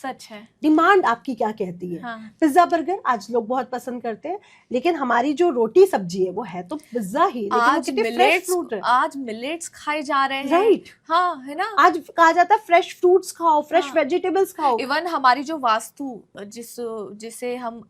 सच है। डिमांड आपकी क्या कहती है। हाँ। पिज्जा बर्गर आज लोग बहुत पसंद करते हैं, लेकिन हमारी जो रोटी सब्जी है वो है तो पिज्जा ही, लेकिन वो कितने फ्रेश फ्रूट है। आज मिलेट्स खाए जा रहे हैं। राइट। हाँ, है ना। आज कहा जाता है फ्रेश फ्रूट्स खाओ, फ्रेश वेजिटेबल्स खाओ। इवन हमारी जो वास्तु जिसे हम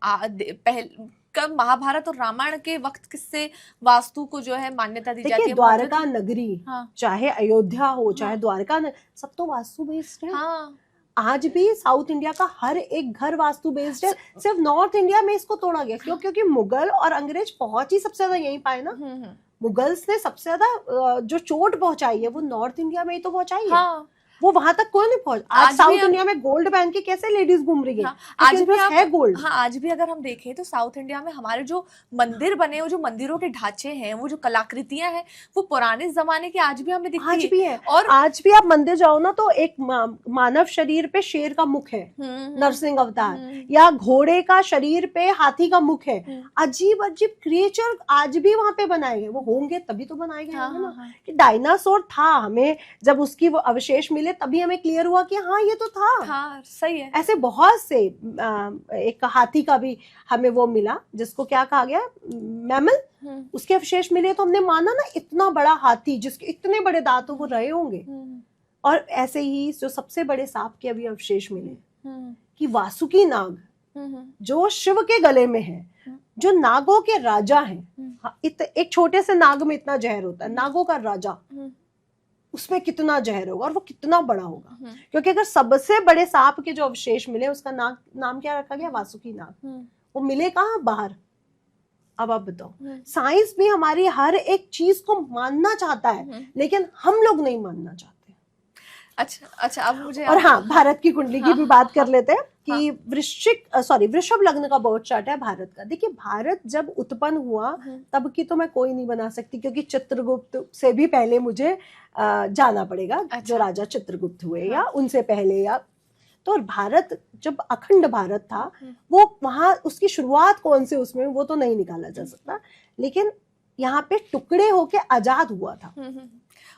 कब महाभारत और रामायण के वक्त किससे वास्तु को जो है मान्यता दी जाती है। द्वारका नगरी, चाहे अयोध्या हो, चाहे द्वारका, सब तो वास्तु बेस्ड है। हाँ। आज भी साउथ इंडिया का हर एक घर वास्तु बेस्ड है। सिर्फ नॉर्थ इंडिया में इसको तोड़ा गया क्योंकि मुगल और अंग्रेज पहुंच ही सबसे ज्यादा यहीं पाए ना। मुगल्स ने सबसे ज्यादा जो चोट पहुंचाई है वो नॉर्थ इंडिया में ही तो पहुंचाई है। वो वहां तक कोई नहीं पहुंच। आज साउथ इंडिया में गोल्ड पहन के कैसे लेडीज घूम रही है। आज भी है गोल्ड। हाँ, आज भी अगर हम देखें तो साउथ इंडिया में हमारे जो मंदिर बने, वो जो मंदिरों के ढांचे हैं, वो जो कलाकृतियां हैं, वो पुराने जमाने के आज भी हमें दिखती आज भी है। और आज भी आप मंदिर जाओ ना तो एक मानव शरीर पे शेर का मुख है, नरसिंह अवतार, या घोड़े का शरीर पे हाथी का मुख है। अजीब अजीब क्रिएचर आज भी वहां पे बनाए गए। वो होंगे तभी तो बनाए गए होंगे ना कि डायनासोर था। हमें जब उसकी वो अवशेष मिले तभी हमें क्लियर हुआ कि हाँ ये तो था। हाँ, सही है। ऐसे बहुत से एक हाथी का भी हमें वो मिला जिसको क्या कहा गया, मैमल, उसके अवशेष मिले तो हमने माना ना इतना बड़ा हाथी जिसके इतने बड़े दांत वो रहे होंगे। और ऐसे ही जो सबसे बड़े सांप के अभी अवशेष मिले कि वासुकी नाग जो शिव के गले में है, जो नागों के राजा हैं। एक छोटे से नाग में इतना जहर होता है, नागों का राजा, उसमें कितना जहर होगा और वो कितना बड़ा होगा। क्योंकि अगर सबसे बड़े सांप के जो अवशेष मिले उसका नाम क्या रखा गया, वासुकी नाग। वो मिले कहाँ, बाहर। अब आप बताओ, साइंस भी हमारी हर एक चीज को मानना चाहता है लेकिन हम लोग नहीं मानना चाहते। अच्छा अब मुझे और हाँ, भारत की कुंडली की भी बात कर लेते हैं कि वृषभ लग्न का बहुत चार्ट है भारत का। देखिए, भारत जब उत्पन्न हुआ तब की तो मैं कोई नहीं बना सकती क्योंकि चित्रगुप्त से भी पहले मुझे जाना पड़ेगा। जो राजा चित्रगुप्त हुए या उनसे पहले, या तो भारत जब अखंड भारत था वो वहां उसकी शुरुआत कौन से उसमें वो तो नहीं निकाला जा सकता, लेकिन यहाँ पे टुकड़े होके आजाद हुआ था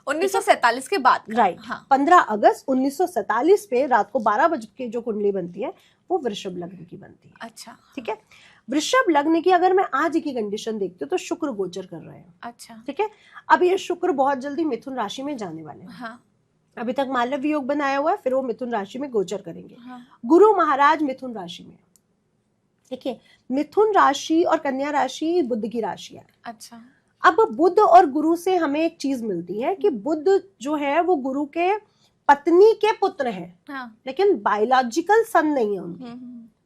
1947 के बाद। राइट। 15 अगस्त 1947 पे रात को 12 बजे की जो कुंडली बनती है वो वृषभ लग्न की बनती है। अच्छा, ठीक है। वृषभ लग्न की अगर मैं आज की कंडीशन देखती हूँ तो शुक्र गोचर कर रहे हैं। अच्छा, ठीक है। अब ये शुक्र बहुत जल्दी मिथुन राशि में जाने वाले हैं। हाँ। अभी तक मालव्य योग बनाया हुआ है, फिर वो मिथुन राशि में गोचर करेंगे। गुरु महाराज मिथुन राशि में। ठीक है। मिथुन राशि और कन्या राशि बुध की राशि है। अच्छा। अब बुध और गुरु से हमें एक चीज मिलती है कि बुध जो है वो गुरु के पत्नी के पुत्र हैं। लेकिन बायोलॉजिकल सन नहीं है उनके,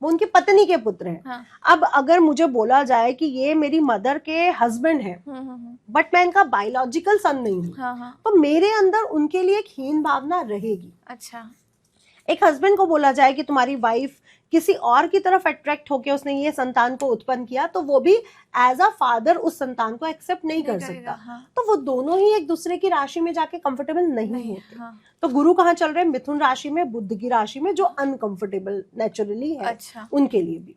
वो उनकी पत्नी के पुत्र हैं। अब अगर मुझे बोला जाए कि ये मेरी मदर के हस्बैंड है बट मैं इनका बायोलॉजिकल सन नहीं हूँ, तो मेरे अंदर उनके लिए एक हीन भावना रहेगी। अच्छा। एक हस्बैंड को बोला जाए कि तुम्हारी वाइफ किसी और की तरफ अट्रैक्ट होकर उसने ये संतान को उत्पन्न किया, तो वो भी एज अ फादर उस संतान को एक्सेप्ट नहीं कर सकता। तो वो दोनों ही एक दूसरे की राशि में जाके कंफर्टेबल नहीं होते। तो गुरु कहाँ चल रहे हैं, मिथुन राशि में, बुध की राशि में, जो अनकंफर्टेबल नेचुरली है। अच्छा। उनके लिए भी।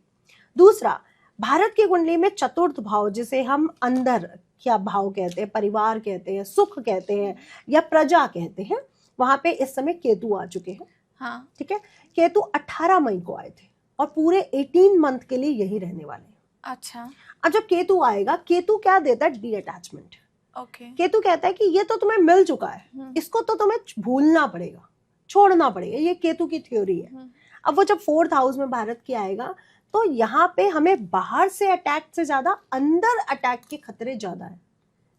दूसरा, भारत की कुंडली में चतुर्थ भाव, जिसे हम अंदर क्या भाव कहते हैं, परिवार कहते हैं, सुख कहते हैं या प्रजा कहते हैं, वहां पे इस समय केतु आ चुके हैं। हाँ। ठीक है। केतु 18 मई को आए थे और पूरे 18 मंथ के लिए यही रहने वाले हैं। अच्छा। अब जब केतु आएगा, केतु क्या देता है, डी अटैचमेंट। ओके। केतु कहता है कि ये तो तुम्हें मिल चुका है, इसको तो तुम्हें भूलना पड़ेगा, छोड़ना पड़ेगा। ये केतु की थ्योरी है। अब वो जब 4th हाउस में भारत की आएगा तो यहाँ पे हमें बाहर से अटैक से ज्यादा अंदर अटैक के खतरे ज्यादा है।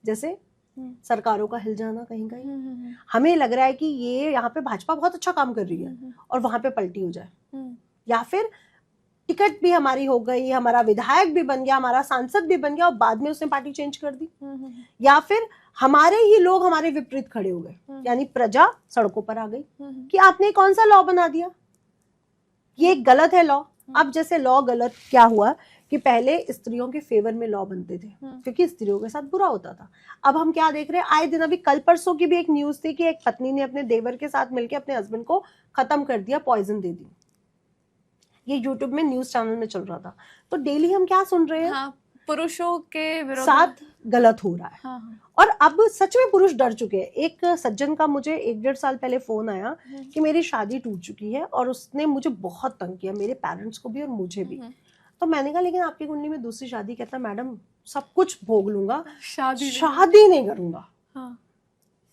जैसे सरकारों का हिल जाना कहीं कहीं, हमें लग रहा है कि ये यहाँ पे भाजपा बहुत अच्छा काम कर रही है और वहां पे पलटी हो जाए, या फिर टिकट भी हमारी हो गई, हमारा विधायक भी बन गया, हमारा सांसद भी बन गया और बाद में उसने पार्टी चेंज कर दी, या फिर हमारे ही लोग हमारे विपरीत खड़े हो गए, यानी प्रजा सड़कों पर आ गई कि आपने कौन सा लॉ बना दिया, ये गलत है लॉ। अब जैसे लॉ गलत क्या हुआ कि पहले स्त्रियों के फेवर में लॉ बनते थे क्योंकि स्त्रियों के साथ बुरा होता था। अब हम क्या देख रहे हैं, आए दिन, अभी कल परसों की भी एक न्यूज थी कि एक पत्नी ने अपने देवर के साथ मिलकर अपने हस्बैंड को खत्म कर दिया, पॉइजन दे दी। ये यूट्यूब में न्यूज चैनल में चल रहा था। तो डेली हम क्या सुन रहे हैं, पुरुषों के विरोध साथ गलत हो रहा है। हाँ, हाँ, और अब सच में पुरुष डर चुके हैं। एक सज्जन का मुझे 1-1.5 साल पहले फोन आया कि मेरी शादी टूट चुकी है और उसने मुझे बहुत तंग किया, मेरे पेरेंट्स को भी और मुझे भी। तो मैंने कहा लेकिन आपकी कुंडली में दूसरी शादी, कहता मैडम सब कुछ भोग लूंगा, शादी नहीं करूंगा। हाँ।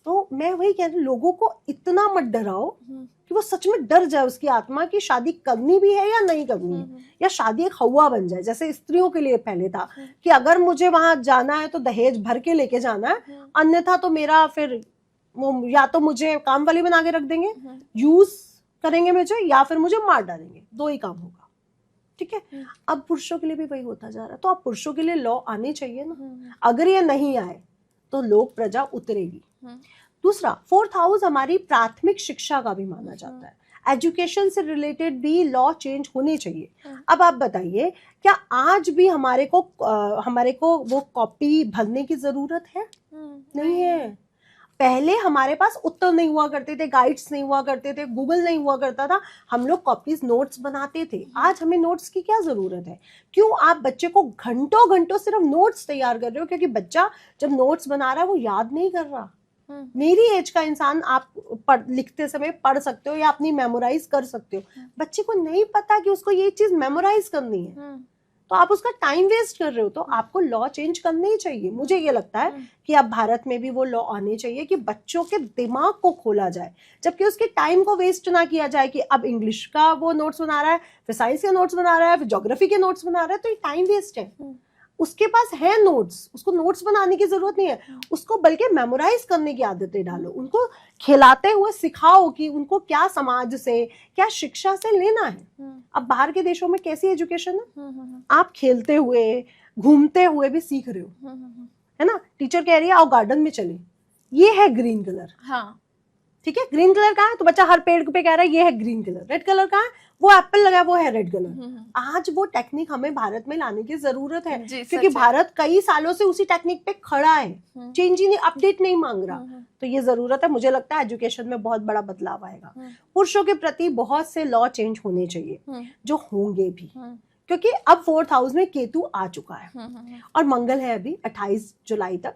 तो मैं वही कह रही हूँ, लोगों को इतना मत डराओ कि वो सच में डर जाए उसकी आत्मा की शादी करनी भी है या नहीं करनी है, या शादी एक हवा बन जाए। जैसे स्त्रियों के लिए पहले था कि अगर मुझे वहां जाना है तो दहेज भर के लेके जाना है, अन्यथा तो मेरा फिर वो या तो मुझे काम वाली बना के रख देंगे, यूज करेंगे मुझे, या फिर मुझे मार डालेंगे, 2 ही काम होगा। ठीक है, अब पुरुषों के लिए भी वही होता जा रहा है। तो अब पुरुषों के लिए लॉ आने चाहिए ना। अगर ये नहीं आए तो लोक प्रजा उतरेगी। दूसरा, 4th हाउस हमारी प्राथमिक शिक्षा का भी माना जाता है। एजुकेशन से रिलेटेड भी लॉ चेंज होने चाहिए। अब आप बताइए, क्या आज भी हमारे को वो कॉपी भरने की जरूरत है? नहीं है। पहले हमारे पास उत्तर नहीं हुआ करते थे, गाइड्स नहीं हुआ करते थे, गूगल नहीं हुआ करता था, हम लोग कॉपीज नोट्स बनाते थे। आज हमें नोट्स की क्या जरूरत है? क्यों आप बच्चे को घंटों घंटों सिर्फ नोट्स तैयार कर रहे हो? क्योंकि बच्चा जब नोट्स बना रहा है वो याद नहीं कर रहा। मेरी एज का इंसान आप लिखते समय पढ़ सकते हो या अपनी मेमोराइज कर सकते हो। बच्चे को नहीं पता कि उसको ये चीज मेमोराइज करनी है, तो आप उसका टाइम वेस्ट कर रहे हो। तो आपको लॉ चेंज करने ही चाहिए। मुझे ये लगता है कि अब भारत में भी वो लॉ आने चाहिए कि बच्चों के दिमाग को खोला जाए, जबकि उसके टाइम को वेस्ट ना किया जाए कि अब इंग्लिश का वो नोट्स बना रहा है, फिर साइंस के नोट्स बना रहा है, फिर ज्योग्राफी के नोट्स बना रहा है, तो ये टाइम वेस्ट है। उसके पास है नोट्स, उसको नोट्स बनाने की जरूरत नहीं है, उसको बल्कि मेमोराइज करने की आदतें डालो। उनको खिलाते हुए सिखाओ कि उनको क्या समाज से, क्या शिक्षा से लेना है। अब बाहर के देशों में कैसी एजुकेशन है? आप खेलते हुए, घूमते हुए भी सीख रहे हो, है ना। टीचर कह रही है आओ गार्डन में चले, ये है ग्रीन कलर। हाँ, ठीक है, ग्रीन कलर कहाँ है? तो बच्चा हर पेड़ पे कह रहा है ये है ग्रीन कलर। रेड कलर कहाँ है? वो एप्पल लगा, वो है रेड कलर। आज वो टेक्निक हमें भारत में लाने की जरूरत है, क्योंकि भारत कई सालों से उसी टेक्निक पे खड़ा है, चेंज ही नहीं, अपडेट नहीं मांग रहा। तो ये जरूरत है। मुझे लगता है एजुकेशन में बहुत बड़ा बदलाव आएगा। पुरुषों के प्रति बहुत से लॉ चेंज होने चाहिए, जो होंगे भी, क्योंकि अब 4th हाउस में केतु आ चुका है और मंगल है अभी 28 जुलाई तक।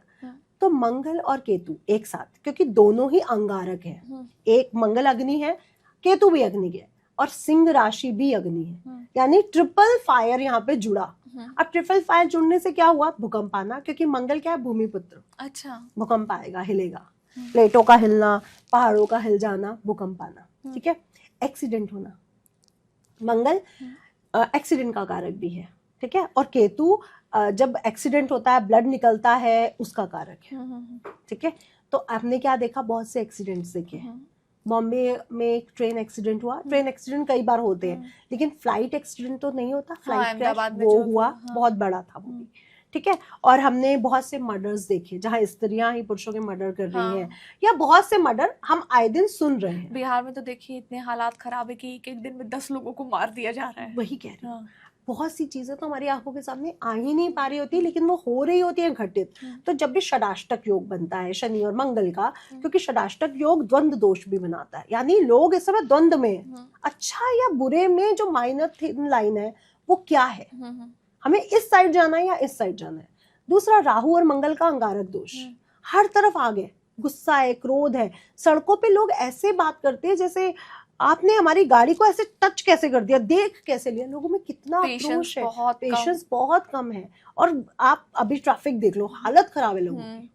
तो मंगल और केतु एक साथ, क्योंकि दोनों ही अंगारक हैं। एक मंगल अग्नि है, केतु भी अग्नि है, और सिंह राशि भी अग्नि है, यानी ट्रिपल फायर यहाँ पे जुड़ा। अब ट्रिपल फायर जुड़ने से क्या हुआ? भूकंप आना, क्योंकि मंगल क्या है? भूमिपुत्र। अच्छा, भूकंप आएगा, हिलेगा, प्लेटों का हिलना, पहाड़ों का हिल जाना, भूकंप आना। ठीक है, एक्सीडेंट होना, मंगल एक्सीडेंट का कारक भी है। ठीक है, और केतु जब एक्सीडेंट होता है, ब्लड निकलता है, उसका कारक है। ठीक है, तो आपने क्या देखा? बहुत से एक्सीडेंट्स देखे हैं। बॉम्बे में एक ट्रेन एक्सीडेंट हुआ। ट्रेन एक्सीडेंट कई बार होते हैं, लेकिन फ्लाइट एक्सीडेंट तो नहीं होता। फ्लाइट क्रैश वो हुआ, बहुत बड़ा था वो भी। ठीक है, और हमने बहुत से मर्डर्स देखे जहां स्त्रियां ही पुरुषों के मर्डर कर रही हैं, या बहुत से मर्डर हम आए दिन सुन रहे हैं। बिहार में तो देखिए इतने हालात खराब है कि एक दिन में 10 लोगों को मार दिया जा रहा है। वही कह रही हूँ, बहुत सी चीजें तो हमारी आंखों के सामने आ ही नहीं पा रही होती, लेकिन वो हो रही होती है घटित। तो जब भी षडाष्टक योग बनता है शनि और मंगल का, क्योंकि षडाष्टक योग द्वंद्व दोष भी बनाता है, यानी लोग इस समय द्वंद्व में, अच्छा या बुरे में जो माइनर थिन लाइन है वो क्या है, हमें इस साइड जाना है या इस साइड जाना है। दूसरा, राहु और मंगल का अंगारक दोष, हर तरफ आ गए, गुस्सा है, क्रोध है। सड़कों पे लोग ऐसे बात करते हैं जैसे आपने हमारी गाड़ी को ऐसे टच कैसे कर दिया, देख कैसे लिया। लोगों में कितना आक्रोश है, पेशेंस बहुत कम है। और आप अभी ट्रैफिक देख लो, हालत खराब है लोगों की।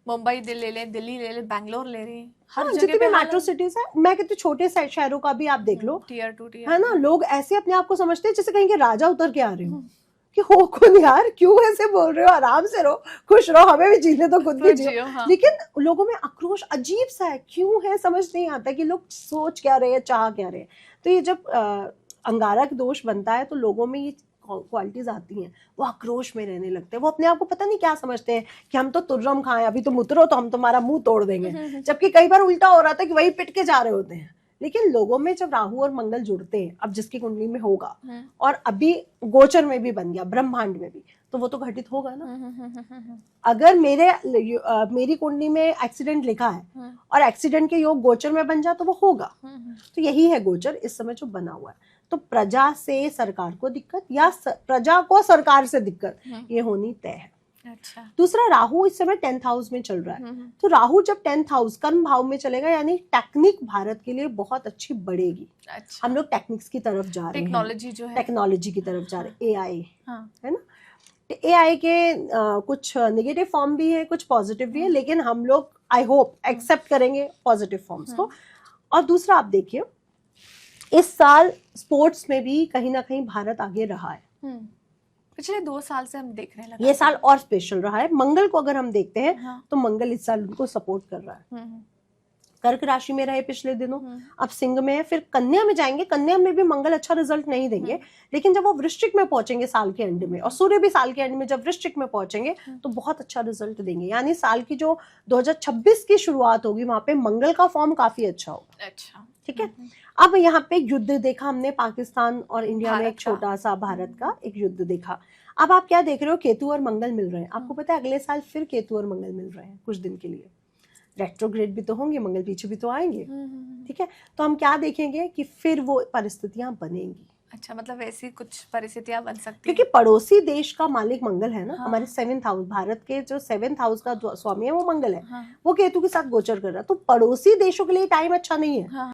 मुंबई ले लें, दिल्ली ले लें, बैंगलोर ले रहे, हर जगह पे मेट्रो सिटीज है। मैं कहती हूँ छोटे शहरों का भी आप देख लो, टियर 2 है ना। लोग ऐसे अपने आप को समझते हैं जैसे कहीं के राजा उतर के आ रहे हो, कि हो कौन यार, क्यों ऐसे बोल रहे हो, आराम से रहो, खुश रहो, हमें भी जीने तो खुद भी जियो। लेकिन लोगों में आक्रोश अजीब सा है, क्यों है समझ नहीं आता कि लोग सोच क्या रहे हैं, चाह क्या रहे हैं। तो ये जब अंगारक दोष बनता है तो लोगों में ये क्वालिटीज आती हैं, वो आक्रोश में रहने लगते हैं। वो अपने आप को पता नहीं क्या समझते हैं कि हम तो तुर्रम खाएं, अभी तुम उतरो तो हम तुम्हारा मुंह तोड़ देंगे, जबकि कई बार उल्टा हो रहा था कि वही पिट के जा रहे होते हैं। लेकिन लोगों में जब राहु और मंगल जुड़ते हैं, अब जिसकी कुंडली में होगा, और अभी गोचर में भी बन गया, ब्रह्मांड में भी, तो वो तो घटित होगा ना। अगर मेरी कुंडली में एक्सीडेंट लिखा है और एक्सीडेंट के योग गोचर में बन जाए तो वो होगा। तो यही है गोचर इस समय जो बना हुआ है। तो प्रजा से सरकार को दिक्कत या प्रजा को सरकार से दिक्कत, ये होनी तय है। अच्छा। दूसरा, राहु इस समय 10th हाउस में चल रहा है। तो राहु जब 10th हाउस कर्म भाव में चलेगा, यानी टेक्निक भारत के लिए बहुत अच्छी बढ़ेगी। अच्छा। हम लोग टेक्निक्स की तरफ जा रहे हैं, टेक्नोलॉजी जो है, टेक्नोलॉजी की तरफ जा रहे हैं। AI हाँ। है ना, AI के कुछ नेगेटिव फॉर्म भी है, कुछ पॉजिटिव भी है, लेकिन हम लोग आई होप एक्सेप्ट करेंगे पॉजिटिव फॉर्म्स को। और दूसरा, आप देखिए इस साल स्पोर्ट्स में भी कहीं ना कहीं भारत आगे रहा है। पिछले 2 साल से हम देख रहे हैं, ये साल और स्पेशल रहा है। मंगल को अगर हम देखते हैं, हाँ। तो मंगल इस साल उनको सपोर्ट कर रहा है। कर्क राशि में रहे पिछले दिनों, अब सिंह में है, फिर कन्या में जाएंगे। कन्या में भी मंगल अच्छा रिजल्ट नहीं देंगे, लेकिन जब वो वृश्चिक में पहुंचेंगे साल के एंड में, और सूर्य भी साल के एंड में जब वृश्चिक में पहुंचेंगे तो बहुत अच्छा रिजल्ट देंगे। यानी साल की जो 2026 की शुरुआत होगी, वहां पे मंगल का फॉर्म काफी अच्छा होगा। अच्छा, ठीक है। अब यहाँ पे युद्ध देखा हमने, पाकिस्तान और इंडिया में एक छोटा सा भारत का एक युद्ध देखा। अब आप क्या देख रहे हो, केतु और मंगल मिल रहे हैं। आपको पता है अगले साल फिर केतु और मंगल मिल रहे हैं कुछ दिन के लिए। रेट्रोग्रेड भी तो होंगे, मंगल पीछे भी तो आएंगे। ठीक है। तो हम क्या देखेंगे कि फिर वो परिस्थितियां बनेंगी। अच्छा, मतलब ऐसी कुछ परिस्थितियां बन सकती क्योंकि पड़ोसी देश का मालिक मंगल है ना। हाँ। हमारे 7th हाउस, भारत के जो 7th हाउस का स्वामी है वो मंगल है। हाँ। वो केतु के साथ गोचर कर रहा है। तो पड़ोसी देशों के लिए टाइम अच्छा नहीं है। हाँ।